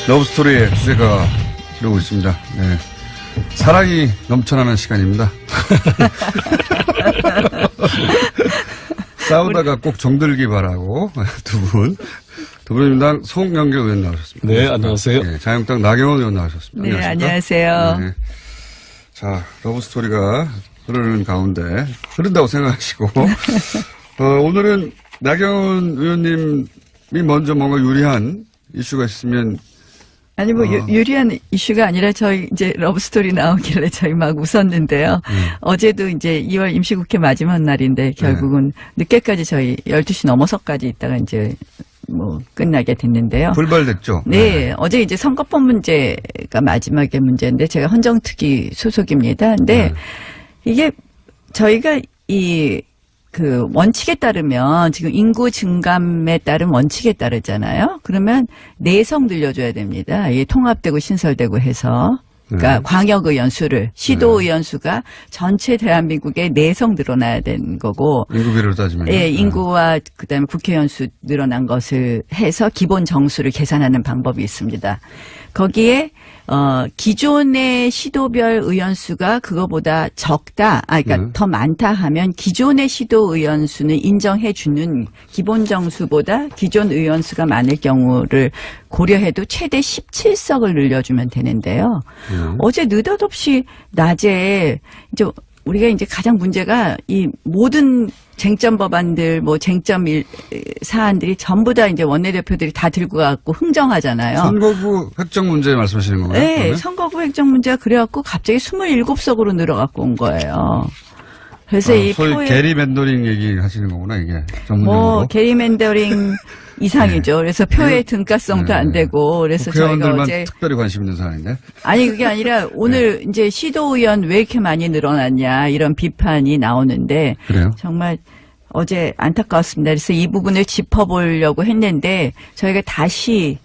러브스토리의 주제가 이러고 있습니다. 네. 사랑이 넘쳐나는 시간입니다. 싸우다가 꼭 정들기 바라고 두 분. 더불어민주당 송영길 의원 나오셨습니다. 네, 안녕하세요. 네, 자유한국당 나경원 의원 나오셨습니다. 네, 안녕하세요. 네. 자, 러브스토리가 흐르는 가운데 흐른다고 생각하시고 오늘은 나경원 의원님이 먼저 뭔가 유리한 이슈가 있으면 아니 뭐 유리한 이슈가 아니라 저희 이제 러브스토리 나오길래 저희 막 웃었는데요. 어제도 이제 2월 임시국회 마지막 날인데 결국은 늦게까지 저희 12시 넘어서까지 있다가 이제 뭐 끝나게 됐는데요. 불발됐죠. 네, 어제 이제 선거법 문제가 마지막의 문제인데 제가 헌정특위 소속입니다. 근데 이게 저희가 그 원칙에 따르면 지금 인구 증감에 따른 원칙에 따르잖아요. 그러면 4석 늘려줘야 됩니다. 이게 통합되고 신설되고 해서. 그러니까 광역의원 수를 시도의원 수가 전체 대한민국에 4석 늘어나야 되는 거고. 인구비로 따지면. 예, 인구와 그다음에 국회의원 수 늘어난 것을 해서 기본 정수를 계산하는 방법이 있습니다. 거기에 기존의 시도별 의원 수가 그거보다 적다, 그러니까 더 많다 하면 기존의 시도 의원 수는 인정해 주는 기본 정수보다 기존 의원 수가 많을 경우를 고려해도 최대 17석을 늘려주면 되는데요. 어제 느닷없이 낮에 이제 우리가 이제 가장 문제가 이 모든 쟁점 법안들, 뭐 쟁점 사안들이 전부 다 이제 원내대표들이 다 들고 가고 흥정하잖아요. 선거구 획정 문제 말씀하시는 건가요? 네, 그러면? 선거구 획정 문제가 그래갖고 갑자기 27석으로 늘어갖고 온 거예요. 그래서 이 소위 표에 게리맨더링 얘기 하시는 거구나, 이게. 전문용어로. 뭐 게리맨더링 이상이죠. 그래서 표의 등가성도 안 되고 그래서 저희가 국회의원들만 어제 특별히 관심 있는 사안인데. 아니 그게 아니라 오늘 이제 시도의원 왜 이렇게 많이 늘어났냐 이런 비판이 나오는데 그래요? 정말 어제 안타까웠습니다. 그래서 이 부분을 짚어보려고 했는데 저희가 다시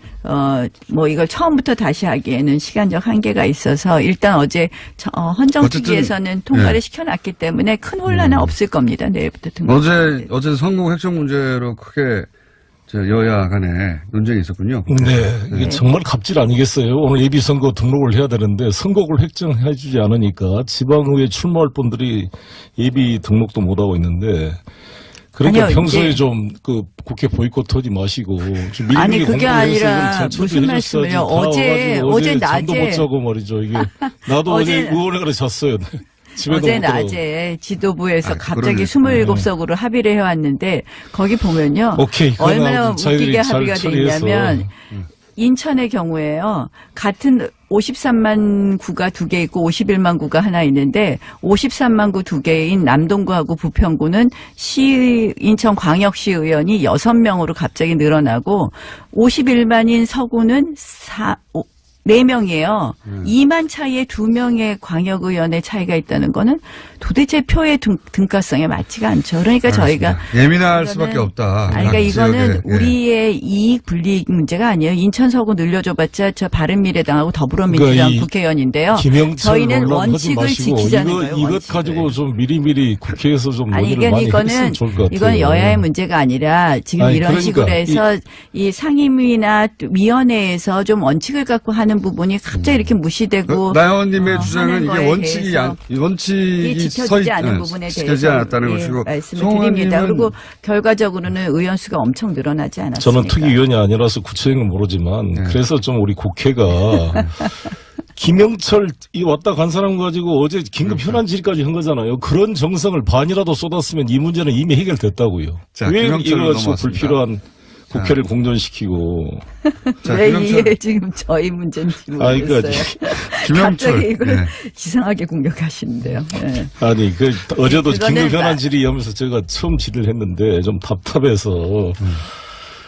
뭐 이걸 처음부터 다시 하기에는 시간적 한계가 있어서 일단 어제 헌정특위에서는 통과를 시켜놨기 때문에 큰 혼란은 없을 겁니다. 내일부터 등록. 어제 선거구 획정 문제로 크게 여야 간에 논쟁이 있었군요. 네, 이게 정말 갑질 아니겠어요? 오늘 예비선거 등록을 해야 되는데 선거구를 획정해주지 않으니까 지방의회 출마할 분들이 예비 등록도 못하고 있는데 그러니까 아니요, 평소에 좀 그 국회 보이콧하지 마시고 좀 미리 아니 그게 아니라 전철도 무슨 해줬어야지. 말씀을요? 어제 잠도 못 낮에 자고 말이죠. 이게 나도 어제 의원회 가서 잤어요. 집에도 어제 못 들어가고. 낮에 지도부에서 그러네. 갑자기 27석으로 합의를 해왔는데 거기 보면요. 오케이, 얼마나 저희들이 웃기게 잘 합의가 돼 처리해서. 있냐면 인천의 경우에요. 같은 53만 구가 2개 있고 51만 구가 하나 있는데 53만 구 2개인 남동구하고 부평구는 인천광역시 의원이 6명으로 갑자기 늘어나고 51만인 서구는 4명이에요. 2만 차이에 2명의 광역의원의 차이가 있다는 거는 도대체 표의 등가성에 맞지가 않죠. 그러니까 저희가 예민할 수밖에 없다. 그러니까 이거는 지역에. 우리의 이익 불이익 문제가 아니에요. 인천 서구 늘려줘봤자 저 바른미래당하고 더불어민주당 그러니까 국회의원인데요. 김영철 저희는 논란 하지 원칙을 마시고 지키자는 거예요. 이것 원칙을. 가지고 좀 미리미리 국회에서 좀 아니 논의를 많이 이거는 했으면 좋을 것 같아요. 이건 여야의 문제가 아니라 지금 아니, 이런 그러니까 식으로 해서 이 상임위나 위원회에서 좀 원칙을 갖고 하는 부분이 갑자기 이렇게 무시되고 나영원님의 주장은 하는 이게 거에 원칙이 대해서 원칙이 지켜지지 않은 부분에 지켜지지 대해서 않았다는 것이고 말씀을 드립니다. 그리고 결과적으로는 의원 수가 엄청 늘어나지 않았습니까? 저는 특위위원이 아니라서 구체적인 건 모르지만 그래서 좀 우리 국회가 김영철 이 왔다 간 사람 가지고 어제 긴급 현안 질의까지 한 거잖아요. 그런 정성을 반이라도 쏟았으면 이 문제는 이미 해결됐다고요. 자, 왜 김영철로 이거 가지고 넘어왔습니다. 불필요한 국회를 공정시키고. 자, 왜 김영철. 이게 지금 저희 문제인지 아니, 모르겠어요. 김영철. 갑자기 이걸 네. 이상하게 공격하시는데요. 네. 아니, 어제도 그거는 긴급 현안 질의하면서 제가 처음 질의를 했는데 좀 답답해서.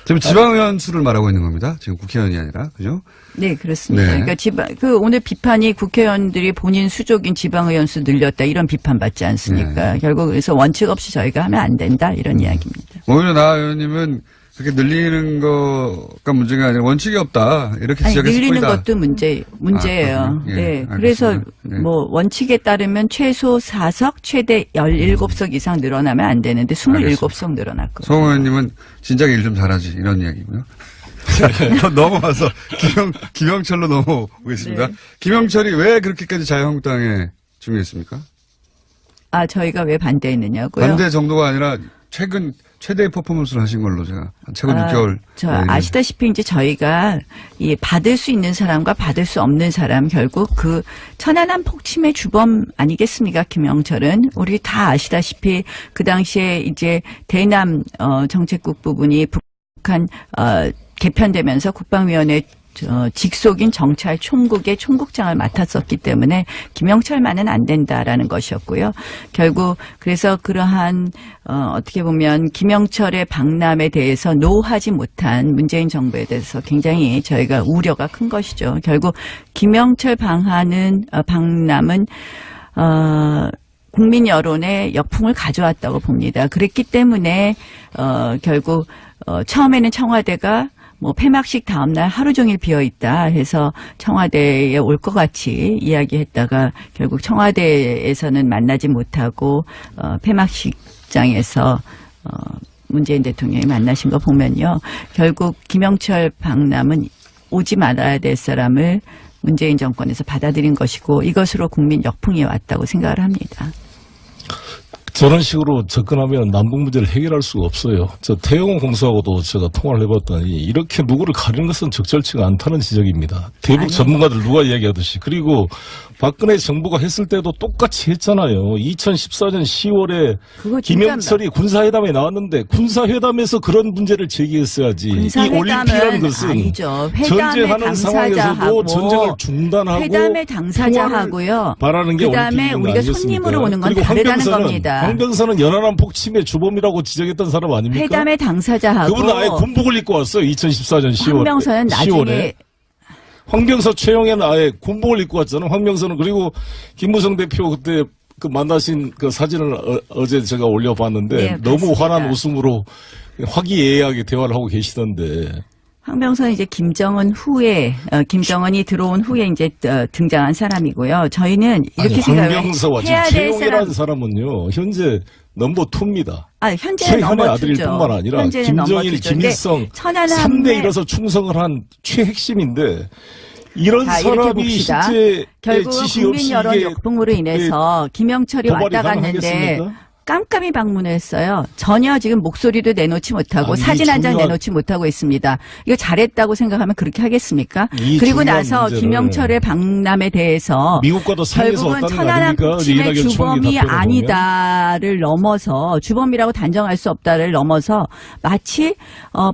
지금 지방의원 수를 말하고 있는 겁니다. 지금 국회의원이 아니라. 그죠? 네, 그렇습니다. 네. 그러니까 오늘 비판이 국회의원들이 본인 수족인 지방의원 수 늘렸다 이런 비판 받지 않습니까? 네. 결국 그래서 원칙 없이 저희가 하면 안 된다 이런 이야기입니다. 오히려 나 의원님은 그렇게 늘리는 거가 문제가 아니라 원칙이 없다. 이렇게 아니, 지적했을 늘리는 뿐이다. 것도 문제예요. 아, 예, 네. 알겠습니다. 그래서 네. 뭐 원칙에 따르면 최소 4석, 최대 17석 이상 늘어나면 안 되는데 27석 늘어났거든요. 송 의원님은 진작에 일 좀 잘하지. 이런 이야기고요. 넘어와서 김영철로 넘어오겠습니다. 네. 김영철이 왜 그렇게까지 자유한국당에 중요했습니까? 아, 저희가 왜 반대했느냐고요? 반대 정도가 아니라 최근 최대의 퍼포먼스를 하신 걸로 제가 최근 6개월. 아시다시피 이제 저희가 이 받을 수 있는 사람과 받을 수 없는 사람 결국 그 천안함 폭침의 주범 아니겠습니까? 김영철은 우리 다 아시다시피 그 당시에 이제 대남 정책국 부분이 북한 개편되면서 국방위원회 직속인 정찰총국의 총국장을 맡았었기 때문에 김영철만은 안 된다라는 것이었고요. 결국 그래서 그러한 어떻게 보면 김영철의 방남에 대해서 노하지 못한 문재인 정부에 대해서 굉장히 저희가 우려가 큰 것이죠. 결국 김영철 방남은 국민 여론의 역풍을 가져왔다고 봅니다. 그랬기 때문에 결국 처음에는 청와대가 뭐 폐막식 다음날 하루 종일 비어있다 해서 청와대에 올 것 같이 이야기했다가 결국 청와대에서는 만나지 못하고 폐막식장에서 문재인 대통령이 만나신 거 보면요. 결국 김영철 방남은 오지 말아야 될 사람을 문재인 정권에서 받아들인 것이고 이것으로 국민 역풍이 왔다고 생각을 합니다. 저런 식으로 접근하면 남북 문제를 해결할 수가 없어요. 저 태영호 공수하고도 제가 통화를 해봤더니 이렇게 누구를 가리는 것은 적절치가 않다는 지적입니다. 대북 전문가들 누가 이야기하듯이. 그리고 박근혜 정부가 했을 때도 똑같이 했잖아요. 2014년 10월에 김영철이 군사회담에 나왔는데 군사회담에서 그런 문제를 제기했어야지. 이 올림픽이라는 것은 아니죠. 전쟁하는 상황에서도 전쟁을 중단하고 회담의 당사자하고요. 바라는 게 그다음에 우리가 손님으로 오는 건 다르다는 겁니다. 황병선은 연안함 폭침의 주범이라고 지적했던 사람 아닙니까? 회담의 당사자하고 그분은 아예 군복을 입고 왔어요. 2014년 10월에. 황병선은 나중에 황병서 최영애는 아예 군복을 입고 왔잖아요. 황병선은. 그리고 김무성 대표 그때 그 만나신 그 사진을 어제 제가 올려봤는데 네, 너무 봤습니다. 환한 웃음으로 화기애애하게 대화를 하고 계시던데. 황병선은 이제 김정은 후에 김정은이 들어온 후에 이제 등장한 사람이고요. 저희는 이렇게 생각을 황병서와 해야 지금 될 최영애라는 사람은요. 현재 넘버 2입니다. 현재는 최현의 넘버 아들일 2죠. 뿐만 아니라 현재는 넘버 김정일, 2죠. 근데 김일성 천안함에 3대 1에서 충성을 한 최핵심인데 이런 자, 이렇게 사람이 봅시다. 실제 결국 지시 국민 없이 여론 이게 역풍으로 인해서 김영철이 도발이 왔다 갔는데 가능하겠습니까? 깜깜이 방문을 했어요. 전혀 지금 목소리도 내놓지 못하고 아니, 사진 한 장 중요한- 내놓지 못하고 있습니다. 이거 잘했다고 생각하면 그렇게 하겠습니까? 이 그리고 중요한 나서 문제를 김영철의 방남에 대해서 미국과도 상의해서 결국은 왔다는 거 천안함 아닙니까? 폭침의 이낙연 총리 주범이 답변을 보면. 아니다를 넘어서 주범이라고 단정할 수 없다를 넘어서 마치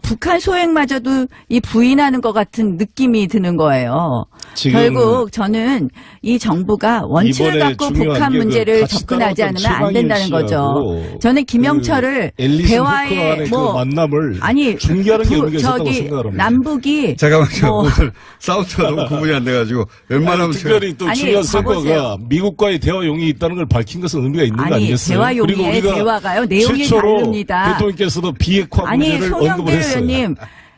북한 소행마저도 이 부인하는 것 같은 느낌이 드는 거예요. 지금 결국 저는 이 정부가 원칙을 이번에 갖고 중요한 북한 게 문제를 같이 접근하지 따라왔던 않으면 안 된다는 거죠. 최강일 저는 김영철을 앨리슨 대화에 후크간의 그 만남을 아니 중계하는 게 의미가 있었다고 저기 생각을 합니다. 남북이 잠깐만요. 뭐- 오늘 사우트가 너무 구분이 안 돼가지고 웬만하면 특별히 또 아니, 중요한 봐보세요. 선거가 미국과의 대화 용이 있다는 걸 밝힌 것은 의미가 있는 거 아니 아니겠어요? 대화 그리고 용의 우리가 대화가요 내용이 최초로 다릅니다. 대통령께서도 비핵화 아니 문제를 송영길 언급을 했어요. 의원님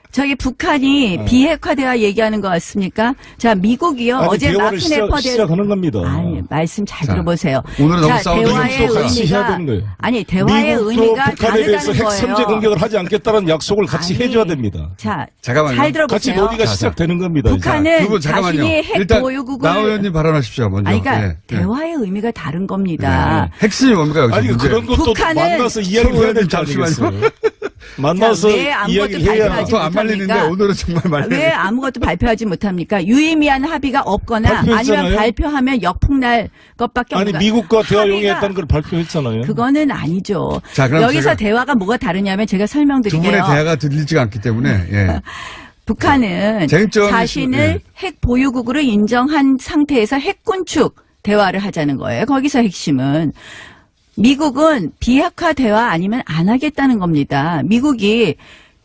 저기 북한이 비핵화 대화 얘기하는 것 같습니까? 자 미국이요 아니, 어제 대화를 마크네퍼 시작하는 겁니다. 아니 말씀 잘 자, 들어보세요. 오늘은 너무 자 싸우는 대화의 미국도 같이 해야 의미가 되는 거예요. 아니 대화의 미국도 의미가 북한에 대해서 다르다는 핵 선제 거예요. 공격을 하지 않겠다는 약속을 같이 아니, 해줘야 됩니다. 자 잠깐만요. 잘 같이 들어보세요. 논의가 시작되는 겁니다. 이제. 북한은 두 분 잠깐만요. 자신이 핵 일단 보유국을 나 의원님 발언하십시오. 먼저. 아니 그러니까 예, 예. 대화의 의미가 다른 겁니다. 네. 핵심이 뭡니까 여기서 아니 문제. 그런 것도 북한은 만나서 이야기를 해야 될 거 잠시만요. 아니겠어요? 만나서 자, 왜 아무것도 이야기를 해야 발표하지 또 안 말리는데 못합니까? 오늘은 정말 말리는. 왜 아무것도 발표하지 못합니까? 유의미한 합의가 없거나 발표했잖아요. 아니면 발표하면 역풍날 것밖에 아니 없는 미국과 대화 합의가- 용이했다는 걸 발표했잖아요. 그거는 아니죠. 자, 그럼 여기서 제가- 대화가 뭐가 다르냐면 제가 두 설명드릴게요. 분의 대화가 들리지가 않기 때문에 예. 북한은 쟁점이 자신을 예. 핵 보유국으로 인정한 상태에서 핵군축 대화를 하자는 거예요. 거기서 핵심은 미국은 비핵화 대화 아니면 안 하겠다는 겁니다. 미국이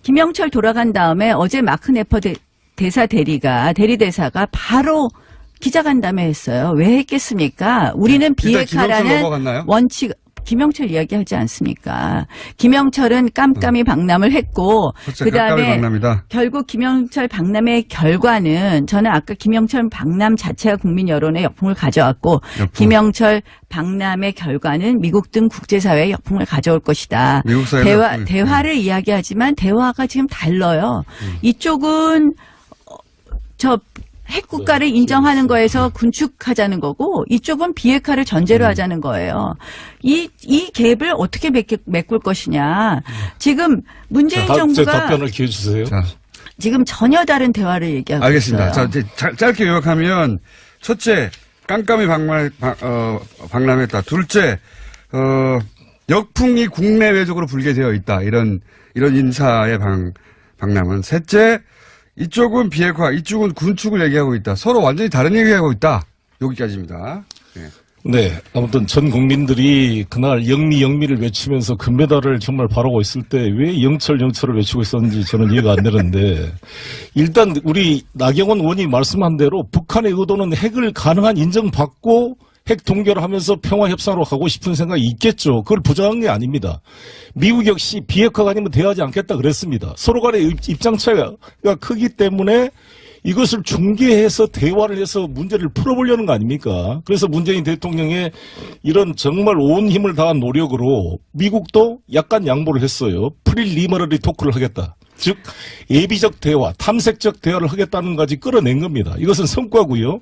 김영철 돌아간 다음에 어제 마크네퍼 대리대사가 바로 기자간담회 했어요. 왜 했겠습니까? 우리는 일단 김영철 비핵화라는 넘어갔나요? 원칙 김영철 이야기하지 않습니까? 김영철은 깜깜이 박람을 했고 그렇죠. 깜깜이 그다음에 박람이다. 결국 김영철 박람의 결과는 저는 아까 김영철 박람 자체가 국민 여론의 역풍을 가져왔고 김영철 박람의 결과는 미국 등 국제사회의 역풍을 가져올 것이다. 미국 사회의 대화를 이야기하지만 대화가 지금 달라요. 이쪽은 저 핵국가를 인정하는 거에서 군축하자는 거고 이쪽은 비핵화를 전제로 하자는 거예요. 이 갭을 어떻게 메꿀 것이냐. 지금 문재인 정부가 답변을 기회 주세요. 자, 지금 전혀 다른 대화를 얘기하고 알겠습니다. 있어요. 자, 이제 짧게 요약하면 첫째, 깜깜이 박람했다. 둘째, 역풍이 국내외적으로 불게 되어 있다. 이런 인사의 박람은. 셋째, 이쪽은 비핵화, 이쪽은 군축을 얘기하고 있다. 서로 완전히 다른 얘기하고 있다. 여기까지입니다. 네. 네, 아무튼 전 국민들이 그날 영미를 외치면서 금메달을 정말 바라고 있을 때 왜 영철을 외치고 있었는지 저는 이해가 안 되는데 일단 우리 나경원 의원이 말씀한 대로 북한의 의도는 핵을 가능한 인정받고 핵 동결하면서 평화협상으로 가고 싶은 생각이 있겠죠. 그걸 부정한 게 아닙니다. 미국 역시 비핵화가 아니면 대화하지 않겠다 그랬습니다. 서로 간의 입장 차이가 크기 때문에 이것을 중개해서 대화를 해서 문제를 풀어보려는 거 아닙니까? 그래서 문재인 대통령의 이런 정말 온 힘을 다한 노력으로 미국도 약간 양보를 했어요. 프릴리머러리 토크를 하겠다. 즉 예비적 대화, 탐색적 대화를 하겠다는 것까지 끌어낸 겁니다. 이것은 성과고요.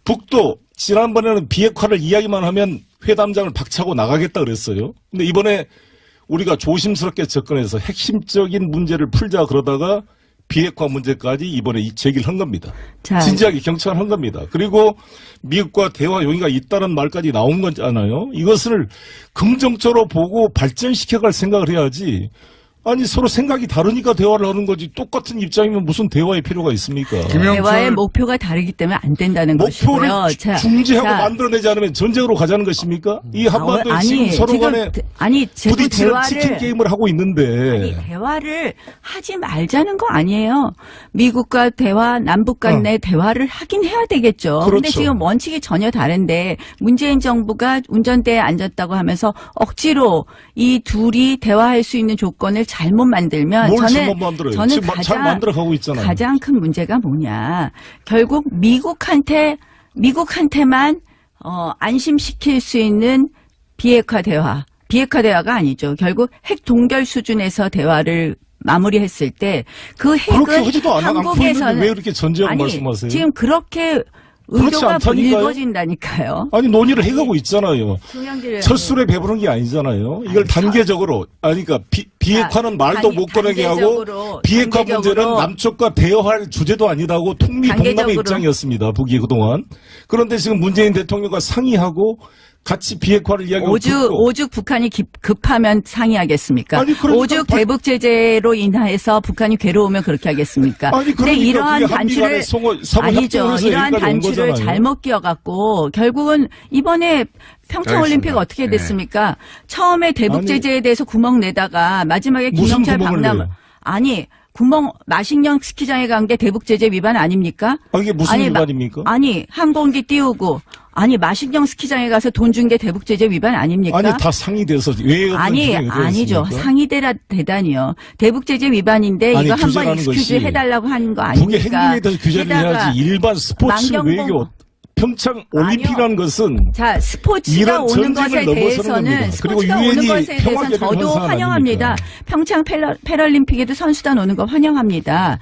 북도 지난번에는 비핵화를 이야기만 하면 회담장을 박차고 나가겠다 그랬어요. 근데 이번에 우리가 조심스럽게 접근해서 핵심적인 문제를 풀자 그러다가 비핵화 문제까지 이번에 제기를 한 겁니다. 자, 진지하게 경청을 한 겁니다. 그리고 미국과 대화 용의가 있다는 말까지 나온 거잖아요. 이것을 긍정적으로 보고 발전시켜갈 생각을 해야지. 아니 서로 생각이 다르니까 대화를 하는 거지 똑같은 입장이면 무슨 대화의 필요가 있습니까? 대화의 목표가 다르기 때문에 안 된다는 목표를 것이고요. 중지하고 만들어내지 않으면 전쟁으로 가자는 것입니까? 이 한반도에 지금 서로 간에 부딪히는 치킨 게임을 하고 있는데 대화를 하지 말자는 거 아니에요. 미국과 대화, 남북 간의 대화를 하긴 해야 되겠죠. 그런데 그렇죠. 지금 원칙이 전혀 다른데 문재인 정부가 운전대에 앉았다고 하면서 억지로 이 둘이 대화할 수 있는 조건을 잘못 만들면 뭘 잘못 만들어요? 저는 지금 잘 만들어가고 있잖아요. 가장 큰 문제가 뭐냐. 결국 미국한테만 안심시킬 수 있는 비핵화 대화가 아니죠. 결국 핵 동결 수준에서 대화를 마무리했을 때 그 핵은 한국에서는 왜 이렇게 전제하고 말씀하세요? 지금 그렇게 의도가 불거진다니까요. 아니 논의를 해가고 있잖아요. 철수에 배부른 게 아니잖아요. 이걸 단계적으로 그러니까 비핵화는 말도 못 꺼내게 하고 비핵화 문제는 남쪽과 대화할 주제도 아니라고 통미동남의 입장이었습니다. 북이 그동안. 그런데 지금 문재인 대통령과 상의하고 같이 비핵화를 이야기하고 오죽 북한이 급하면 상의하겠습니까? 아니, 그러니까 오죽 대북 제재로 인해서 북한이 괴로우면 그렇게 하겠습니까? 아니, 그러니까 이러한 단추를 아니죠. 이러한 단추를 잘못 끼워갖고 결국은 이번에 평창올림픽 어떻게 됐습니까? 처음에 대북 제재에 대해서 구멍 내다가 마지막에 김영철 박람 마식령 스키장에 간 게 대북 제재 위반 아닙니까? 이게 무슨 위반입니까? 항공기 띄우고 마식령 스키장에 가서 돈 준 게 대북 제재 위반 아닙니까? 다 상의돼서 왜 아니죠. 상의대다니요. 대북 제재 위반인데 이거 한번 익스큐즈 해달라고 하는 거 아닙니까? 북의 행동에 대해서 규제를 해야지. 일반 스포츠 외교 평창 올림픽이라는 것은 스포츠가 오는 것에 대해서는 저도 환영합니다. 평창 패럴림픽에도 선수단 오는 거 환영합니다.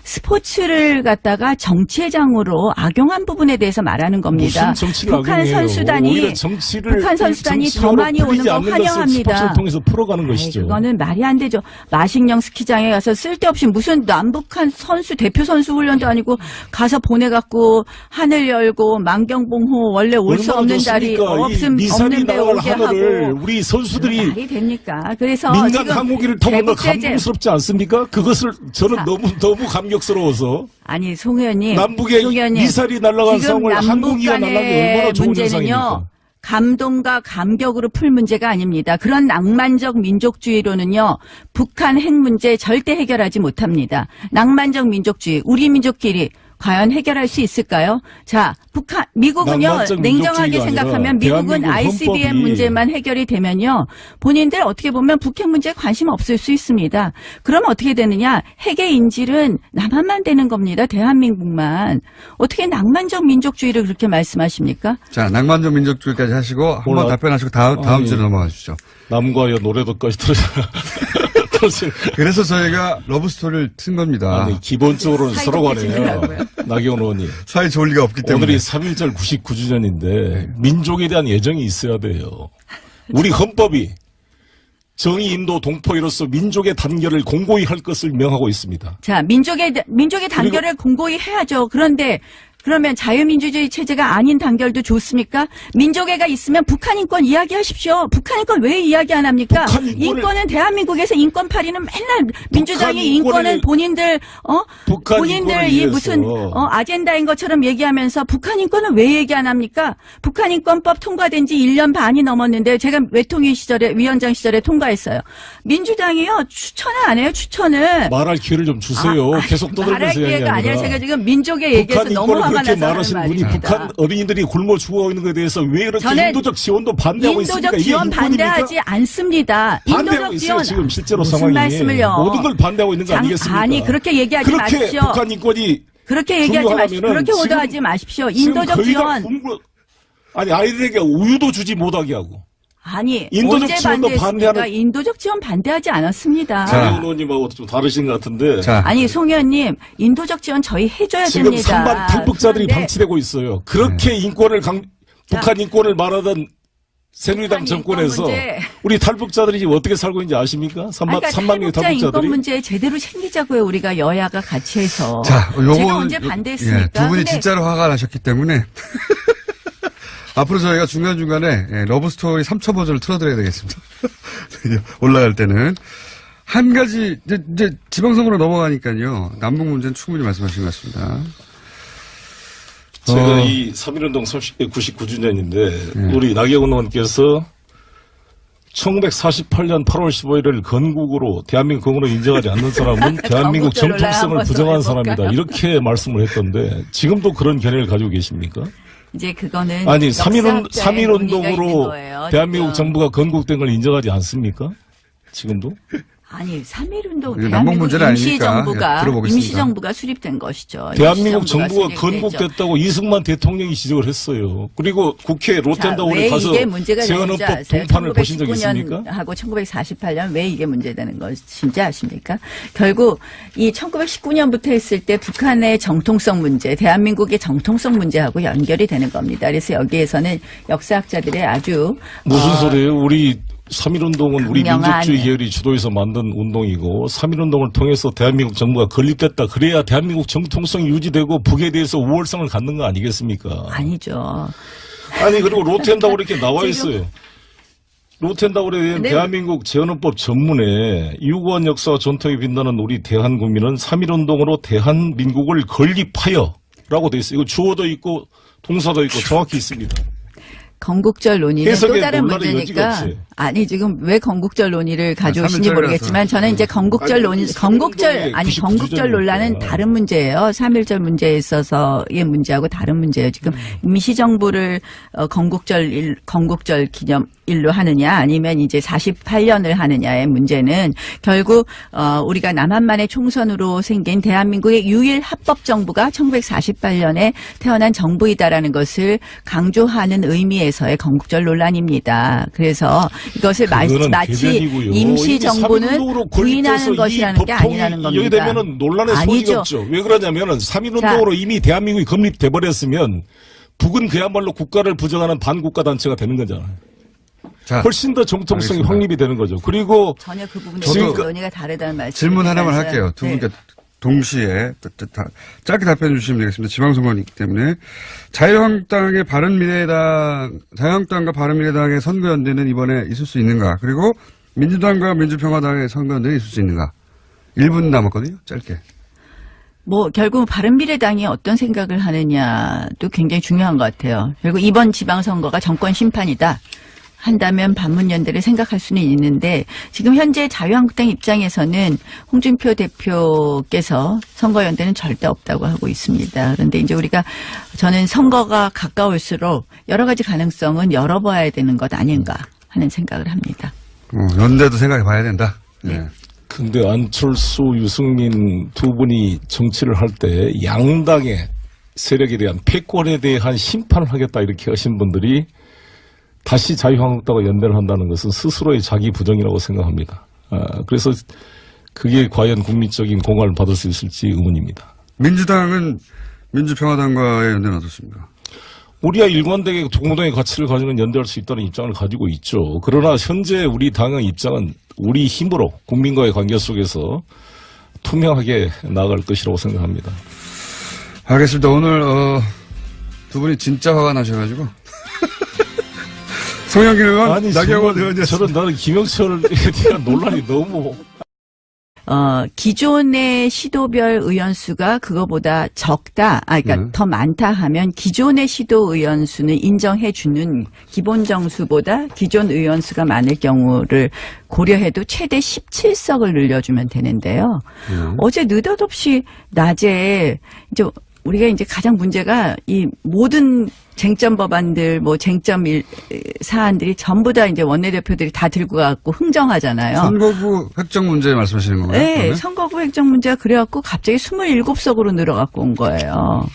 스포츠를 갖다가 정치회장으로 악용한 부분에 대해서 말하는 겁니다. 북한 선수단이 더 많이 오는 거 환영합니다. 스포츠를 통해서 풀어가는 것이죠. 그거는 말이 안 되죠. 마식령 스키장에 가서 쓸데없이 무슨 남북한 대표 선수 훈련도 아니고 가서 보내갖고 하늘 열고 만경봉호 원래 올 수 없는 달이 없는데 오게 하고 우리 선수들이 말이 됩니까? 그래서 민간 항공기를 타고 오는 감동스럽지 않습니까? 그것을 저는 너무 감격스러워서. 송 의원님. 남북의 미사일이 날아간 상황을 항공기가 날아간 게 얼마나 좋은 현상입니까? 감동과 감격으로 풀 문제가 아닙니다. 그런 낭만적 민족주의로는요. 북한 핵 문제 절대 해결하지 못합니다. 낭만적 민족주의. 우리 민족끼리 과연 해결할 수 있을까요? 자, 미국은요, 낭만적 냉정하게 민족주의가 생각하면 아니라 미국은 대한민국 ICBM 헌법이 문제만 해결이 되면요, 본인들 어떻게 보면 북핵 문제에 관심 없을 수 있습니다. 그러면 어떻게 되느냐? 핵의 인질은 남한만 되는 겁니다. 대한민국만. 어떻게 낭만적 민족주의를 그렇게 말씀하십니까? 자, 낭만적 민족주의까지 하시고 한번 몰라. 답변하시고 다음 주로 넘어가 주시죠. 남과 여 노래도까지 들으잖아. 그래서 저희가 러브스토리를 튼 겁니다. 아니, 기본적으로는 사이좋게 서로 간에 지내라고요? 나경원 의원님. 사이 좋을 리가 없기 때문에. 오늘이 3.1절 99주년인데 민족에 대한 애정이 있어야 돼요. 우리 헌법이 정의, 인도, 동포이로서 민족의 단결을 공고히 할 것을 명하고 있습니다. 자, 민족의 단결을 공고히 해야죠. 그런데 그러면 자유민주주의 체제가 아닌 단결도 좋습니까? 민족애가 있으면 북한 인권 이야기하십시오. 북한 인권 왜 이야기 안 합니까? 북한 인권을 대한민국에서 인권 파리는 맨날 민주당이 인권을 인권은 본인들 북한 본인들 인권을 이 위해서. 무슨 아젠다인 것처럼 얘기하면서 북한 인권은 왜 얘기 안 합니까? 북한 인권법 통과된 지 1년 반이 넘었는데 제가 위원장 시절에 통과했어요. 민주당이요 추천을 안 해요. 추천을. 말할 기회를 좀 주세요. 계속 말할 떠들면서 기회가 아니라 이야기하니까. 제가 지금 민족의 얘기해서 북한 너무 인권을 화가 그렇게 나서 말하신 하는 분이 말입니다. 북한 어린이들이 굶어 죽어 있는 것에 대해서 왜 이렇게 저는 인도적 지원도 반대하고 있습니까? 인도적 이게 지원 인권입니까? 반대하지 않습니다. 반대하고 인도적 있어요. 지원 지금 실제로 무슨 상황이 말씀을요? 모든 걸 반대하고 있는 거 아니겠습니까? 아니 그렇게 얘기하지 그렇게 마십시오. 북한 인권이 그렇게 얘기하지 마십시오. 중요하면은 그렇게 지금- 오도하지 마십시오. 지금 인도적 거의 다 지원 아니 아이들에게 우유도 주지 못하게 하고 아니 인도적 언제 지원도 반대했습니까? 반대하는- 인도적 지원 반대하지 않았습니다. 자. 장혜원 의원님하고 좀 다르신 것 같은데 자, 아니 송 의원님 인도적 지원 저희 해줘야 지금 됩니다. 산반 탈북자들이 그런데 방치되고 있어요. 그렇게 인권을 북한 인권을 말하던 새누리당 북한 정권에서 인권 문제. 우리 탈북자들이 지금 어떻게 살고 있는지 아십니까? 3만 그러니까 명의 탈북자 인권 탈북자들이 문제 제대로 챙기자고요. 우리가 여야가 같이 해서. 자, 요번 제가 언제 반대했습니까? 두 분이 근데 진짜로 화가 나셨기 때문에 앞으로 저희가 중간중간에 러브스토리 3초 버전을 틀어드려야 되겠습니다. 올라갈 때는. 한 가지, 이제 지방선거로 넘어가니까요. 남북 문제는 충분히 말씀하신 것 같습니다. 제가 이 3.1운동 99주년인데 우리 나경원 의원께서 1948년 8월 15일을 건국으로 대한민국 건국으로 인정하지 않는 사람은 대한민국 건국절 논란 정통성을 한번 부정한 더 해볼까요? 사람이다. 이렇게 말씀을 했던데 지금도 그런 견해를 가지고 계십니까? 이제 그거는 아니 역사학자의 논의가 3.1운동으로 있는 거예요, 대한민국 지금. 정부가 건국된 걸 인정하지 않습니까? 지금도? 아니 3.1운동 이거 남북 대한민국 문제는 아니니까 임시정부가 들어보겠습니다. 임시정부가 수립된 것이죠. 대한민국 임시정부가 정부가 수립되죠. 건국됐다고 이승만 대통령이 지적을 했어요. 그리고 국회 롯데다운에 왜 가서 이게 문제가 되는지 재헌헌법 아세요? 동판을 보신 적 있습니까? 1919년하고 1948년 왜 이게 문제되는 것인지 아십니까? 결국 이 1919년부터 했을 때 북한의 정통성 문제, 대한민국의 정통성 문제하고 연결이 되는 겁니다. 그래서 여기에서는 역사학자들의 아주 무슨 소리예요? 우리 3.1운동은 우리 강경한- 민족주의 계열이 주도해서 만든 운동이고 3.1운동을 통해서 대한민국 정부가 건립됐다. 그래야 대한민국 정통성이 유지되고 북에 대해서 우월성을 갖는 거 아니겠습니까? 아니죠. 아니 그리고 로텐다고 이렇게 나와 지금- 있어요. 로텐다고에 대한 네. 대한민국 재헌헌법 전문에 유구한 역사와 전통이 빛나는 우리 대한국민은 3.1운동으로 대한민국을 건립하여 라고 돼 있어요. 이거 주어도 있고 동사도 있고 정확히 있습니다. 건국절 논의는 또 해석에 다른 논란의 여지가 문제니까 없어요. 아니 지금 왜 건국절 논의를 가져오신지 3.1절이라서. 모르겠지만 저는 이제 건국절 아니, 논의 이 3.1운동의 건국절 논란은 99주년이니까. 다른 문제예요. 3.1절 문제에 있어서의 문제하고 다른 문제예요. 지금 임시정부를 건국절 기념일로 하느냐 아니면 이제 48년을 하느냐의 문제는 결국 우리가 남한만의 총선으로 생긴 대한민국의 유일 합법 정부가 1948년에 태어난 정부이다라는 것을 강조하는 의미에서의 건국절 논란입니다. 그래서 이것을 그거는 마치 개변이고요. 임시정부는 이미 3.1운동으로 부인하는 건립돼서 것이라는 이 게 법통이 아니라는 겁니다. 이게 되면은 논란의 소지가 아니죠. 없죠. 왜 그러냐면은 3.1운동으로 이미 대한민국이 건립돼 버렸으면 북은 그야말로 국가를 부정하는 반국가 단체가 되는 거잖아요. 자, 훨씬 더 정통성이 알겠습니다. 확립이 되는 거죠. 그리고 전혀 그 부분에 저도 대해서 논의가 다르다는 말씀. 질문 하나만 할게요. 두 분께 동시에 짧게 답변해 주시면 되겠습니다. 지방선거이기 때문에 자유한국당의 자유한국당과 바른미래당의 선거연대는 이번에 있을 수 있는가? 그리고 민주당과 민주평화당의 선거연대는 있을 수 있는가? 1분 남았거든요. 짧게. 뭐 결국 바른미래당이 어떤 생각을 하느냐도 굉장히 중요한 것 같아요. 결국 이번 지방선거가 정권 심판이다. 한다면 반문연대를 생각할 수는 있는데 지금 현재 자유한국당 입장에서는 홍준표 대표께서 선거연대는 절대 없다고 하고 있습니다. 그런데 이제 우리가 저는 선거가 가까울수록 여러 가지 가능성은 열어봐야 되는 것 아닌가 하는 생각을 합니다. 연대도 생각해 봐야 된다. 네. 근데 안철수, 유승민 두 분이 정치를 할 때 양당의 세력에 대한 패권에 대한 심판을 하겠다 이렇게 하신 분들이 다시 자유한국당과 연대를 한다는 것은 스스로의 자기 부정이라고 생각합니다. 그래서 그게 과연 국민적인 공감을 받을 수 있을지 의문입니다. 민주당은 민주평화당과의 연대는 어떻습니까? 우리야 일관되게 동등의 가치를 가지는 연대할 수 있다는 입장을 가지고 있죠. 그러나 현재 우리 당의 입장은 우리 힘으로 국민과의 관계 속에서 투명하게 나아갈 것이라고 생각합니다. 알겠습니다. 오늘 두 분이 진짜 화가 나셔가지고 송영길 의원, 나경원 의원이었습니다. 나는 김영철에 대한 논란이 너무 기존의 시도별 의원수가 그거보다 적다, 그러니까 더 많다 하면 기존의 시도 의원수는 인정해주는 기본 정수보다 기존 의원수가 많을 경우를 고려해도 최대 17석을 늘려주면 되는데요. 어제 느닷없이 낮에 이제 우리가 이제 가장 문제가 이 모든 쟁점 법안들, 쟁점 사안들이 전부 다 이제 원내대표들이 다 들고 가고 흥정하잖아요. 선거구 획정 문제 말씀하시는 건가요? 네, 그러면? 선거구 획정 문제가 그래갖고 갑자기 27석으로 늘어갖고 온 거예요.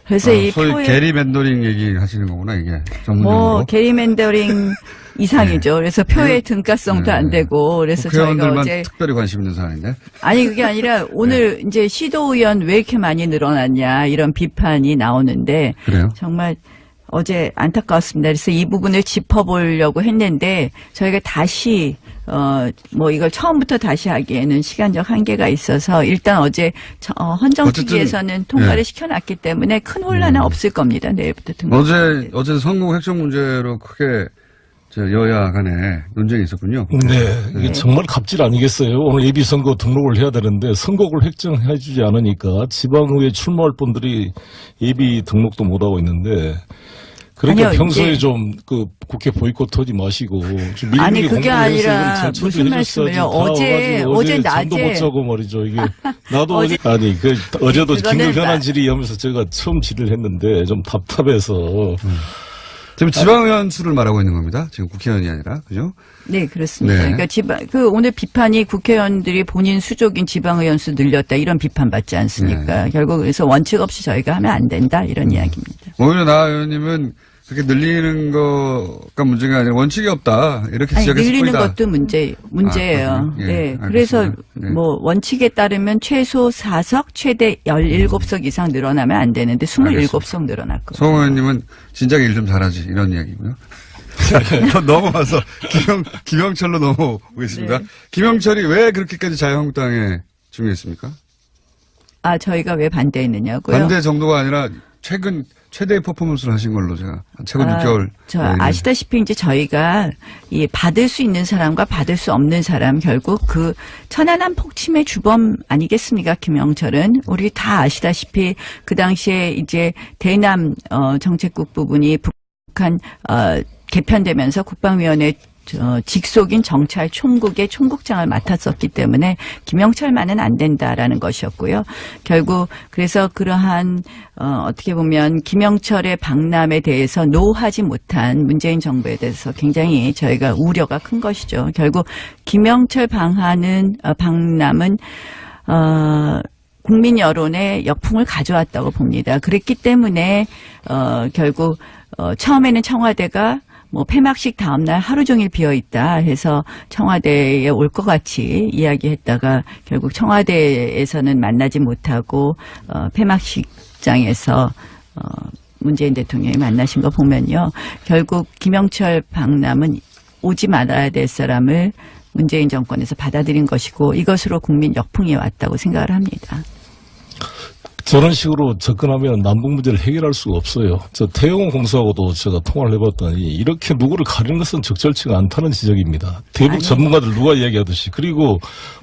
그래서 이 소위 표에 게리맨더링 얘기 하시는 거구나, 이게. 전문용어로. 게리맨더링 이상이죠. 그래서 표의 등가성도 안 되고, 그래서 저희가 국회의원들만 어제 특별히 관심 있는 사안인데. 아니 그게 아니라 오늘 이제 시도의원 왜 이렇게 많이 늘어났냐 이런 비판이 나오는데 그래요? 정말 어제 안타까웠습니다. 그래서 이 부분을 짚어보려고 했는데 저희가 다시 이걸 처음부터 다시 하기에는 시간적 한계가 있어서 일단 어제 헌정특위에서는 통과를 시켜놨기 때문에 큰 혼란은 없을 겁니다. 내일부터 등록. 어제 선거구 획정 문제로 크게 여야 간에 논쟁이 있었군요. 네, 이게 정말 갑질 아니겠어요? 오늘 예비선거 등록을 해야 되는데 선거구를 획정해주지 않으니까 지방의회 출마할 분들이 예비 등록도 못하고 있는데 그러니까 아니요, 평소에 이제 좀 어제 보이콧하지 마시고 좀 미리 아니 그게 아니라 전철도 무슨 말씀을요? 어제 낮에 잠도 못 자고 말이죠. 이게 나도 어제도 긴급 현안 질의하면서 제가 처음 질의를 했는데 좀 답답해서. 지금 지방의원 수를 말하고 있는 겁니다. 지금 국회의원이 아니라, 그죠? 네, 그렇습니다. 네. 그러니까 오늘 비판이 국회의원들이 본인 수족인 지방의원 수 늘렸다 이런 비판 받지 않습니까? 네. 결국 그래서 원칙 없이 저희가 하면 안 된다 이런 이야기입니다. 오히려 나 의원님은 그렇게 늘리는 거가 문제가 아니라 원칙이 없다. 이렇게 지적했을 늘리는 뿐이다. 것도 문제예요. 예, 네. 알겠습니다. 그래서 네. 원칙에 따르면 최소 4석, 최대 17석 이상 늘어나면 안 되는데 27석 늘어났고. 송 의원님은 진작에 일 좀 잘하지. 이런 이야기고요. 더 넘어와서 김영철로 넘어오겠습니다. 네. 김영철이 왜 그렇게까지 자유한국당에 중요했습니까? 저희가 왜 반대했느냐고요? 반대 정도가 아니라 최근 최대의 퍼포먼스를 하신 걸로 제가 최근 6개월. 아시다시피 이제 저희가 이 받을 수 있는 사람과 받을 수 없는 사람 결국 그 천안함 폭침의 주범 아니겠습니까? 김영철은 우리 다 아시다시피 그 당시에 이제 대남 정책국 부분이 북한 개편되면서 국방위원회 직속인 정찰 총국의 총국장을 맡았었기 때문에 김영철만은 안 된다라는 것이었고요. 결국 그래서 그러한 어떻게 보면 김영철의 방남에 대해서 노하지 못한 문재인 정부에 대해서 굉장히 저희가 우려가 큰 것이죠. 결국 김영철 방남은 국민 여론의 역풍을 가져왔다고 봅니다. 그랬기 때문에 결국 처음에는 청와대가 폐막식 다음날 하루 종일 비어있다 해서 청와대에 올 것 같이 이야기했다가 결국 청와대에서는 만나지 못하고 폐막식장에서 문재인 대통령이 만나신 거 보면요. 결국 김영철 방남은 오지 말아야 될 사람을 문재인 정권에서 받아들인 것이고 이것으로 국민 역풍이 왔다고 생각을 합니다. 저런 식으로 접근하면 남북 문제를 해결할 수가 없어요. 저 태영호 공수하고도 제가 통화를 해봤더니 이렇게 누구를 가리는 것은 적절치가 않다는 지적입니다. 대북 아니. 전문가들 누가 이야기하듯이. 그리고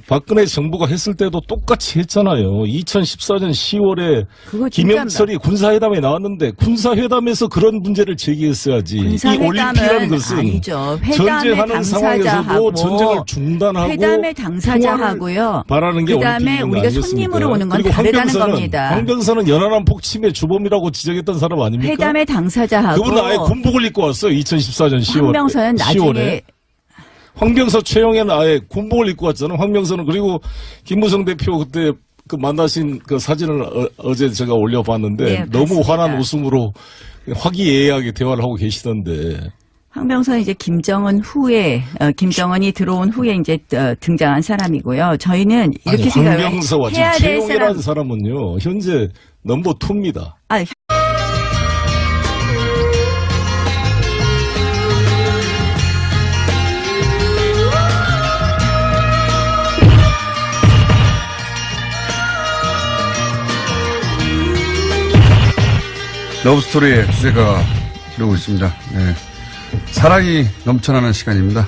박근혜 정부가 했을 때도 똑같이 했잖아요. 2014년 10월에 그거 진짜 김영철이 군사회담에 나왔는데 군사회담에서 그런 문제를 제기했어야지. 이 올림픽이라는 것은 아니죠. 전쟁하는 상황에서도 전쟁을 중단하고 회담의 당사자하고요. 바라는 게 그다음에 올림픽인 거 우리가 아니겠습니까? 손님으로 오는 건 그리고 다르다는 겁니다. 황병선은 연안함 폭침의 주범이라고 지적했던 사람 아닙니까? 회담의 당사자하고 그분은 아예 군복을 입고 왔어요. 2014년 10월. 황병선은 나중에 황병서 최영애는 아예 군복을 입고 왔잖아요. 황병선은. 그리고 김무성 대표 그때 그 만나신 그 사진을 어제 제가 올려봤는데 네, 너무 봤습니다. 환한 웃음으로 화기애애하게 대화를 하고 계시던데. 황병선 이제 김정은 후에 김정은이 들어온 후에 이제 등장한 사람이고요. 저희는 이렇게 생각해요. 황병서와 지금 해야 될 최영애라는 사람은요. 현재 넘버 2입니다. 아, 러브스토리의 주제가 이러고 있습니다. 네. 사랑이 넘쳐나는 시간입니다.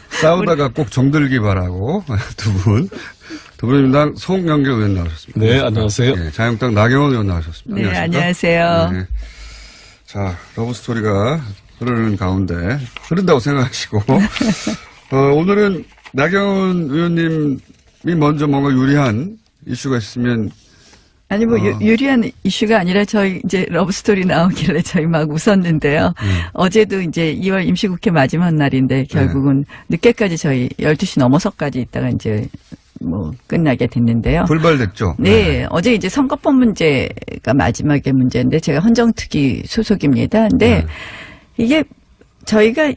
싸우다가 꼭 정들기 바라고 두 분. 더불어민주당 송영길 의원 나오셨습니다. 네, 안녕하세요. 네, 자유한국당 나경원 의원 나오셨습니다. 네, 안녕하세요. 네. 자, 러브스토리가 흐르는 가운데, 흐른다고 생각하시고, 오늘은 나경원 의원님이 먼저 뭔가 유리한 이슈가 있으면 아니 뭐 유리한 이슈가 아니라 저희 이제 러브스토리 나오길래 저희 막 웃었는데요. 어제도 이제 2월 임시국회 마지막 날인데 결국은 늦게까지 저희 12시 넘어서까지 있다가 이제 뭐 끝나게 됐는데요. 불발됐죠. 네, 어제 이제 선거법 문제가 마지막의 문제인데 제가 헌정특위 소속입니다. 근데 이게 저희가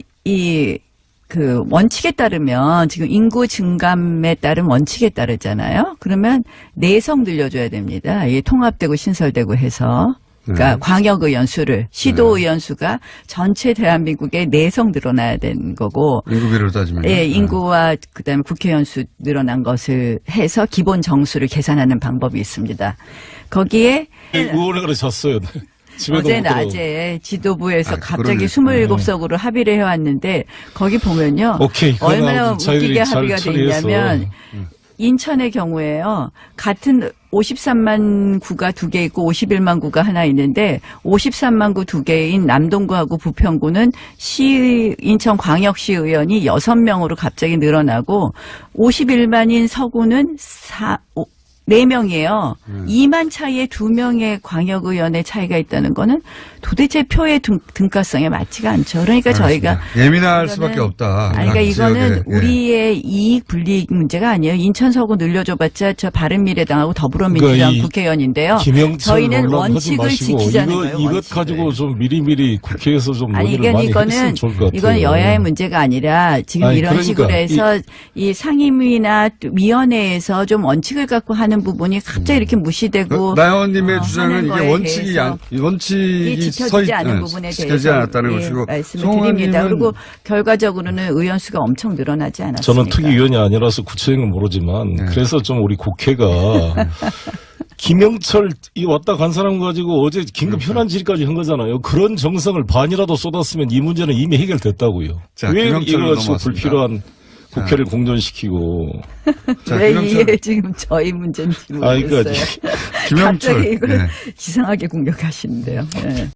그 원칙에 따르면 지금 인구 증감에 따른 원칙에 따르잖아요. 그러면 내성 늘려줘야 됩니다. 이게 통합되고 신설되고 해서. 그러니까 광역의원 수를 시도의원 수가 전체 대한민국의 내성 늘어나야 되는 거고. 인구비로 따지면. 예, 인구와 그다음에 국회의원 수 늘어난 것을 해서 기본 정수를 계산하는 방법이 있습니다. 거기에 의원회가 졌어요. 어제 낮에 지도부에서 갑자기 그러네. 27석으로 합의를 해왔는데 거기 보면요. 오케이, 얼마나 웃기게 합의가 돼 처리해서. 있냐면 인천의 경우에요. 같은 53만 구가 2개 있고 51만 구가 하나 있는데 53만 구 2개인 남동구하고 부평구는 인천광역시 의원이 6명으로 갑자기 늘어나고 51만인 서구는 4명이에요. 2만 차이에 2명의 광역의원의 차이가 있다는 거는 도대체 표의 등가성에 맞지가 않죠. 그러니까 저희가 예민할 수밖에 없다. 아니, 그러니까 이거는 지역에, 예. 우리의 이익 불이익 문제가 아니에요. 인천 서구 늘려줘봤자 저 바른미래당하고 더불어민주당 그러니까 이 국회의원인데요. 김영철 저희는 논란 하지 원칙을 마시고 지키자는 거예요. 이것 원칙을. 가지고 좀 미리미리 국회에서 좀 아니, 논의를 그러니까 많이 했으면 좋을 것 같아요. 이건 여야의 문제가 아니라 지금 아니, 이런 그러니까 식으로 해서 이 상임위나 위원회에서 좀 원칙을 갖고 하는 부분이 갑자기 이렇게 무시되고 나영원님의 주장은 하는 이게 거에 원칙이 대해서 원칙이 지켜지지 않은 부분에 지켜지지 대해서 않았다는 예, 것이고 말씀을 송 드립니다. 의원님은 그리고 결과적으로는 의원 수가 엄청 늘어나지 않았습니까? 저는 특위위원이 아니라서 구체적인 건 모르지만 그래서 좀 우리 국회가 김영철 이 왔다 간 사람 가지고 어제 긴급 현안 질의까지 한 거잖아요. 그런 정성을 반이라도 쏟았으면 이 문제는 이미 해결됐다고요. 자, 왜 김영철로 이거 가지고 넘어왔습니다. 불필요한 국회를 공전시키고. 자, 왜 김영철. 이게 지금 저희 문제인지 아, 그러니까 모르겠어요. 김영철. 갑자기 이걸 네. 이상하게 공격하시는데요. 네.